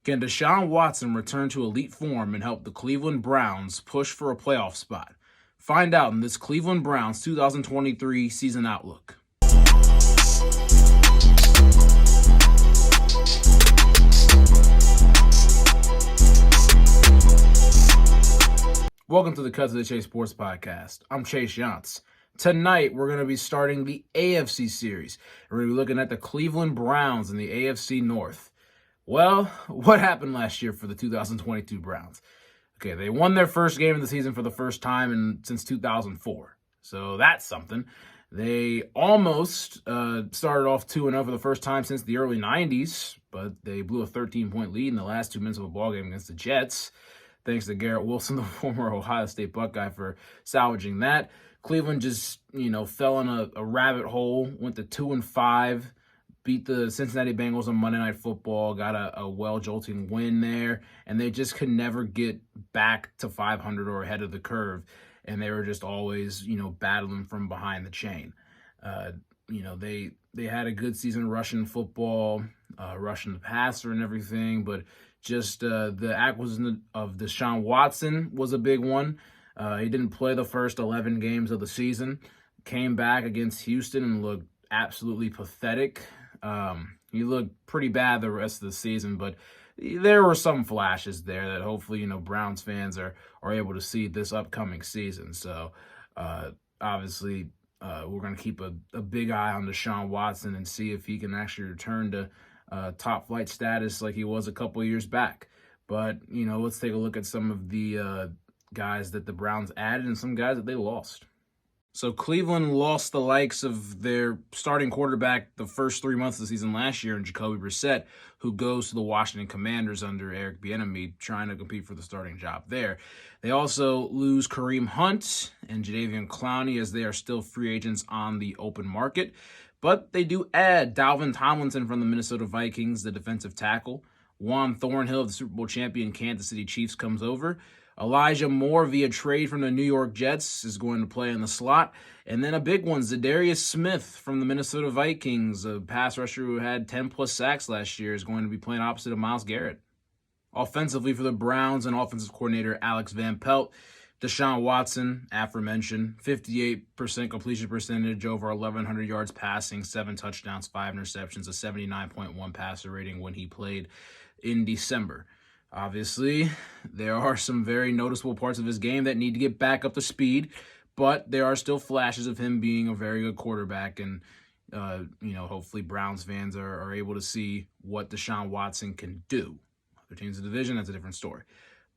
Can Deshaun Watson return to elite form and help the Cleveland Browns push for a playoff spot? Find out in this Cleveland Browns 2023 season outlook. Welcome to the Cut to the Chase Sports Podcast. I'm Chase Yantz. Tonight, we're going to be starting the AFC series. We're going to be looking at the Cleveland Browns in the AFC North. Well, what happened last year for the 2022 Browns? Okay, they won their first game of the season for the first time since 2004. So that's something. They almost started off 2-0 for the first time since the early 90s, but they blew a 13-point lead in the last 2 minutes of a ballgame against the Jets. Thanks to Garrett Wilson, the former Ohio State Buckeye, for salvaging that. Cleveland just, fell in a rabbit hole, went to 2-5, beat the Cincinnati Bengals on Monday Night Football, got a well-jolting win there, and they just could never get back to 500 or ahead of the curve, and they were just always, battling from behind the chain. They had a good season rushing football, rushing the passer and everything, but just the acquisition of Deshaun Watson was a big one. He didn't play the first 11 games of the season, came back against Houston and looked absolutely pathetic. He looked pretty bad the rest of the season, but there were some flashes there that hopefully, Browns fans are able to see this upcoming season. So, obviously, we're going to keep a big eye on Deshaun Watson and see if he can actually return to top flight status like he was a couple years back. But, let's take a look at some of the guys that the Browns added and some guys that they lost. So Cleveland lost the likes of their starting quarterback the first 3 months of the season last year in Jacoby Brissett, who goes to the Washington Commanders under Eric Bieniemy, trying to compete for the starting job there. They also lose Kareem Hunt and Jadeveon Clowney as they are still free agents on the open market. But they do add Dalvin Tomlinson from the Minnesota Vikings, the defensive tackle. Juan Thornhill of the Super Bowl champion Kansas City Chiefs comes over. Elijah Moore via trade from the New York Jets is going to play in the slot. And then a big one, Zadarius Smith from the Minnesota Vikings, a pass rusher who had 10-plus sacks last year, is going to be playing opposite of Myles Garrett. Offensively for the Browns and offensive coordinator Alex Van Pelt, Deshaun Watson, aforementioned, 58% completion percentage, over 1,100 yards passing, 7 touchdowns, 5 interceptions, a 79.1 passer rating when he played in December. Obviously, there are some very noticeable parts of his game that need to get back up to speed, but there are still flashes of him being a very good quarterback, and hopefully Browns fans are able to see what Deshaun Watson can do. Other teams in the division, that's a different story.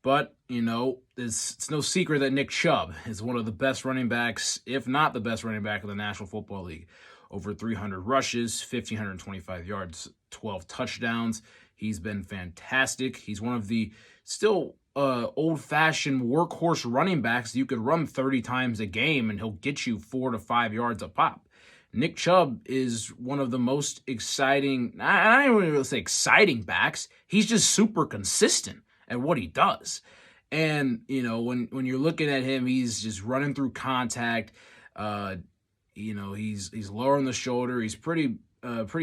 But, it's no secret that Nick Chubb is one of the best running backs, if not the best running back in the National Football League. Over 300 rushes, 1,525 yards, 12 touchdowns. He's been fantastic. He's one of the still old-fashioned workhorse running backs. You could run 30 times a game, and he'll get you 4 to 5 yards a pop. Nick Chubb is one of the most exciting, I don't even really say exciting backs. He's just super consistent at what he does. And, when you're looking at him, he's just running through contact. He's lower on the shoulder. He's pretty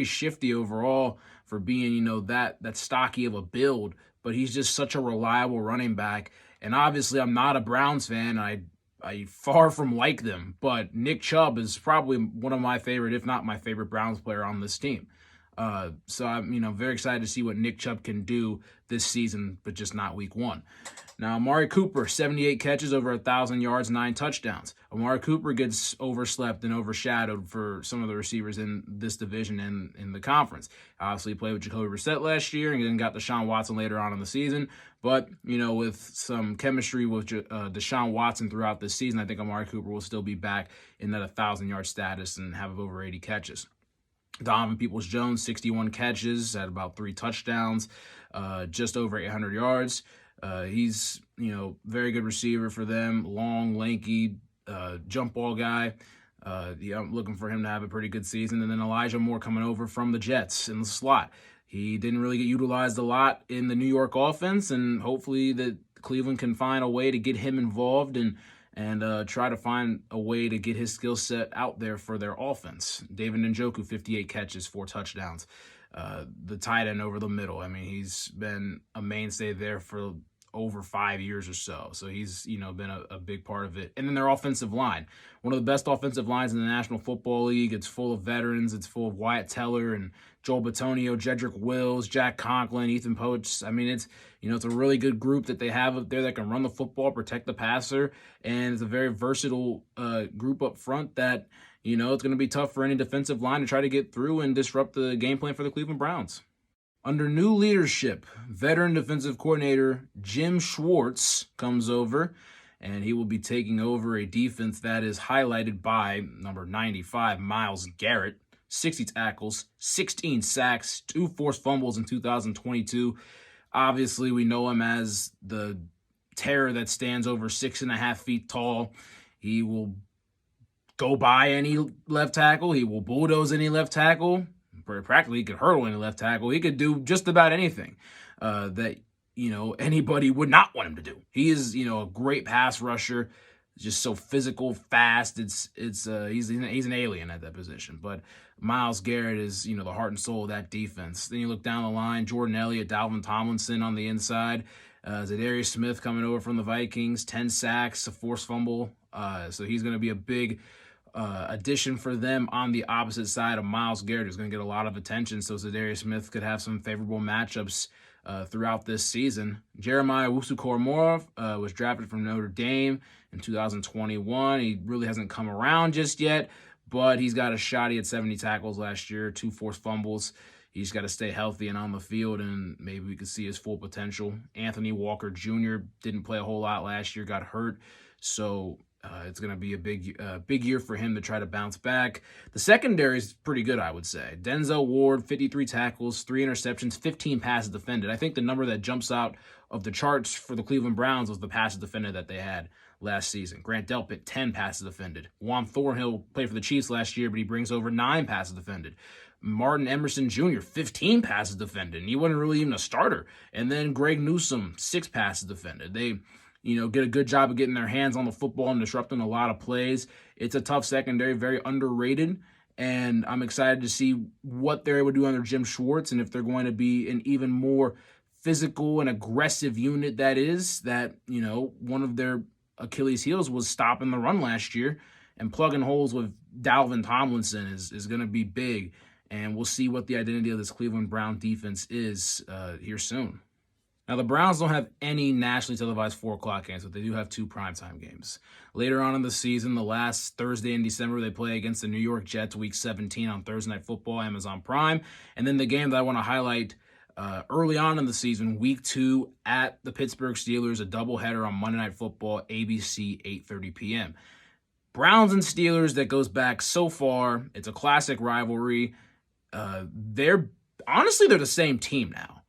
shifty overall for being, that stocky of a build, but he's just such a reliable running back. And obviously I'm not a Browns fan. I far from like them, but Nick Chubb is probably one of my favorite, if not my favorite Browns player on this team. So I'm, very excited to see what Nick Chubb can do this season, but just not week 1. Now, Amari Cooper, 78 catches, over 1,000 yards, 9 touchdowns. Amari Cooper gets overslept and overshadowed for some of the receivers in this division and in the conference. Obviously, he played with Jacoby Brissett last year and then got Deshaun Watson later on in the season. But, with some chemistry with Deshaun Watson throughout this season, I think Amari Cooper will still be back in that 1,000-yard status and have over 80 catches. Donovan Peoples-Jones, 61 catches, had about 3 touchdowns, just over 800 yards. He's, very good receiver for them, long, lanky, jump ball guy. I'm looking for him to have a pretty good season. And then Elijah Moore coming over from the Jets in the slot. He didn't really get utilized a lot in the New York offense, and hopefully that Cleveland can find a way to get him involved and try to find a way to get his skill set out there for their offense. David Njoku, 58 catches, 4 touchdowns. the tight end over the middle. I mean, he's been a mainstay there for over 5 years or so. So he's, been a big part of it. And then their offensive line, one of the best offensive lines in the National Football League. It's full of veterans. It's full of Wyatt Teller and Joel Bitonio, Jedrick Wills, Jack Conklin, Ethan Poach. I mean, it's a really good group that they have up there that can run the football, protect the passer, and it's a very versatile group up front that, it's going to be tough for any defensive line to try to get through and disrupt the game plan for the Cleveland Browns. Under new leadership, veteran defensive coordinator Jim Schwartz comes over, and he will be taking over a defense that is highlighted by number 95, Myles Garrett, 60 tackles, 16 sacks, 2 forced fumbles in 2022. Obviously, we know him as the terror that stands over 6.5 feet tall. He will go by any left tackle. He will bulldoze any left tackle. Practically, he could hurdle any left tackle. He could do just about anything that anybody would not want him to do. He is a great pass rusher, just so physical, fast. He's an alien at that position. But Myles Garrett is the heart and soul of that defense. Then you look down the line: Jordan Elliott, Dalvin Tomlinson on the inside, Zadarius Smith coming over from the Vikings, 10 sacks, a forced fumble. So he's going to be a big addition for them on the opposite side of Myles Garrett, who's going to get a lot of attention. So Zadarius Smith could have some favorable matchups throughout this season. Jeremiah Owusu-Koramoah was drafted from Notre Dame in 2021. He really hasn't come around just yet, but he's got a shot. He had 70 tackles last year, 2 forced fumbles. He's got to stay healthy and on the field, and maybe we could see his full potential. Anthony Walker Jr. didn't play a whole lot last year, got hurt. So it's going to be a big year for him to try to bounce back. The secondary is pretty good, I would say. Denzel Ward, 53 tackles, 3 interceptions, 15 passes defended. I think the number that jumps out of the charts for the Cleveland Browns was the passes defended that they had last season. Grant Delpit, 10 passes defended. Juan Thornhill played for the Chiefs last year, but he brings over 9 passes defended. Martin Emerson Jr., 15 passes defended, and he wasn't really even a starter. And then Greg Newsome, 6 passes defended. They get a good job of getting their hands on the football and disrupting a lot of plays. It's a tough secondary, very underrated, and I'm excited to see what they're able to do under Jim Schwartz and if they're going to be an even more physical and aggressive unit that one of their Achilles heels was stopping the run last year, and plugging holes with Dalvin Tomlinson is going to be big, and we'll see what the identity of this Cleveland Brown defense is here soon. Now, the Browns don't have any nationally televised 4 o'clock games, but they do have 2 primetime games. Later on in the season, the last Thursday in December, they play against the New York Jets, Week 17 on Thursday Night Football, Amazon Prime. And then the game that I want to highlight early on in the season, Week 2 at the Pittsburgh Steelers, a doubleheader on Monday Night Football, ABC, 8:30 p.m. Browns and Steelers, that goes back so far. It's a classic rivalry. They're the same team now.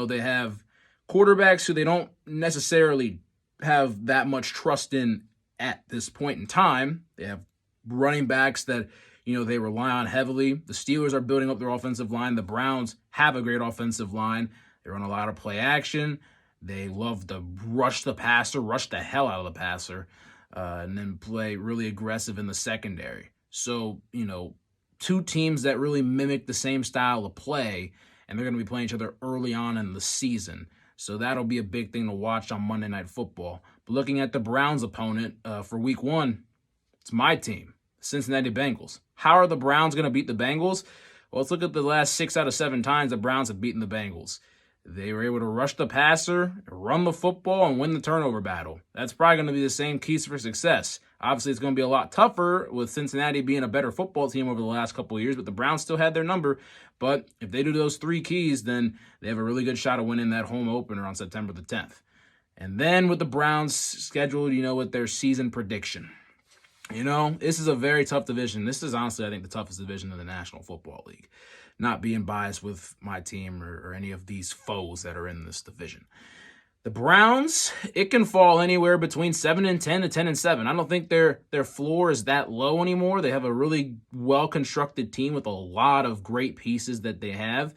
They have quarterbacks who they don't necessarily have that much trust in at this point in time. They have running backs that, they rely on heavily. The Steelers are building up their offensive line. The Browns have a great offensive line. They run a lot of play action. They love to rush the passer, rush the hell out of the passer, and then play really aggressive in the secondary. So, 2 teams that really mimic the same style of play, and they're going to be playing each other early on in the season. So that'll be a big thing to watch on Monday Night Football. But looking at the Browns' opponent for Week 1, it's my team, Cincinnati Bengals. How are the Browns going to beat the Bengals? Well, let's look at the last 6 out of 7 times the Browns have beaten the Bengals. They were able to rush the passer, run the football, and win the turnover battle. That's probably going to be the same keys for success. Obviously, it's going to be a lot tougher with Cincinnati being a better football team over the last couple of years, but the Browns still had their number. But if they do those 3 keys, then they have a really good shot of winning that home opener on September the 10th. And then with the Browns scheduled, with their season prediction. This is a very tough division. This is honestly, I think, the toughest division in the National Football League. Not being biased with my team or any of these foes that are in this division. The Browns, it can fall anywhere between 7-10 to 10-7. I don't think their floor is that low anymore. They have a really well-constructed team with a lot of great pieces that they have.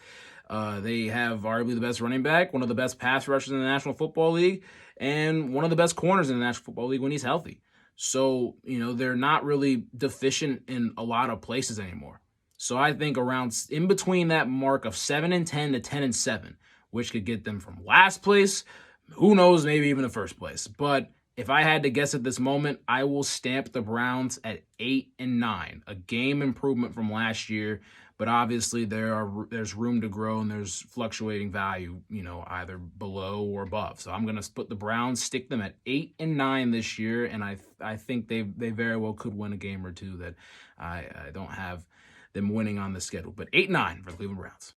They have arguably the best running back, one of the best pass rushers in the National Football League, and one of the best corners in the National Football League when he's healthy. So, they're not really deficient in a lot of places anymore. So I think around in between that mark of 7-10 to 10-7, which could get them from last place, who knows, maybe even the first place. But if I had to guess at this moment, I will stamp the Browns at 8-9, a game improvement from last year. But obviously there's room to grow and there's fluctuating value, either below or above. So I'm gonna put the Browns, stick them at 8-9 this year, and I think they very well could win a game or two that I don't have them winning on the schedule. But 8-9 for the Cleveland Browns.